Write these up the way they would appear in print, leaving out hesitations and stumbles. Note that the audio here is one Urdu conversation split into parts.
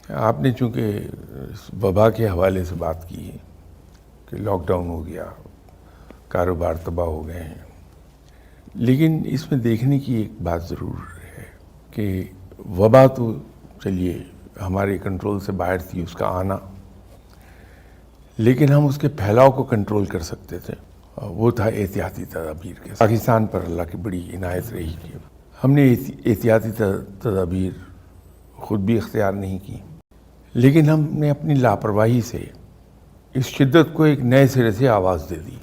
آپ نے چونکہ وبا کے حوالے سے بات کی ہے کہ لاک ڈاؤن ہو گیا، کاروبار تباہ ہو گئے ہیں، لیکن اس میں دیکھنے کی ایک بات ضرور ہے کہ وبا تو چلیے ہمارے کنٹرول سے باہر تھی اس کا آنا، لیکن ہم اس کے پھیلاؤ کو کنٹرول کر سکتے تھے، وہ تھا احتیاطی تدابیر کے. پاکستان پر اللہ کی بڑی عنایت رہی کہ ہم نے احتیاطی تدابیر خود بھی اختیار نہیں کی، لیکن ہم نے اپنی لاپرواہی سے اس شدت کو ایک نئے سرے سے آواز دے دی.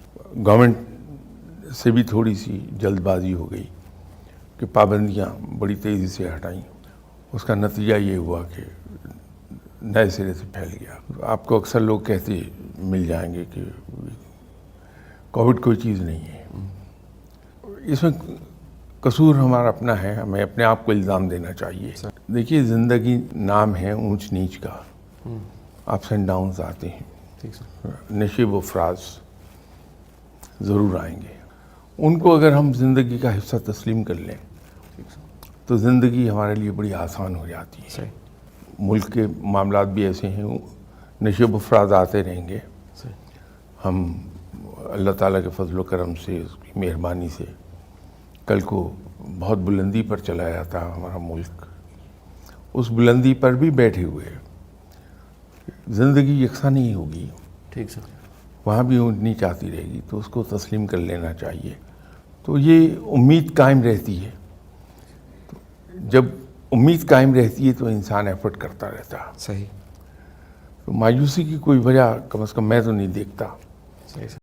گورنمنٹ سے بھی تھوڑی سی جلد بازی ہو گئی کہ پابندیاں بڑی تیزی سے ہٹائیں. اس کا نتیجہ یہ ہوا کہ نئے سرے سے پھیل گیا. آپ کو اکثر لوگ کہتے مل جائیں گے کہ کووڈ کوئی چیز نہیں ہے. اس میں قصور ہمارا اپنا ہے، ہمیں اپنے آپ کو الزام دینا چاہیے. دیکھیے زندگی نام ہے اونچ نیچ کا، اپس اینڈ ڈاؤنز آتے ہیں، نشیب و فراز ضرور آئیں گے. ان کو اگر ہم زندگی کا حصہ تسلیم کر لیں تو زندگی ہمارے لیے بڑی آسان ہو جاتی ہے. ملک کے معاملات بھی ایسے ہیں، نشیب و فراز آتے رہیں گے. ہم اللہ تعالیٰ کے فضل و کرم سے، اس کی مہربانی سے کل کو بہت بلندی پر چلا جاتا ہمارا ملک. اس بلندی پر بھی بیٹھے ہوئے زندگی یکساں نہیں ہوگی، ٹھیک سر، وہاں بھی اونچ نیچ آتی رہے گی، تو اس کو تسلیم کر لینا چاہیے. تو یہ امید قائم رہتی ہے. جب امید قائم رہتی ہے تو انسان ایفرٹ کرتا رہتا. صحیح، تو مایوسی کی کوئی وجہ کم از کم میں تو نہیں دیکھتا. صحیح سر.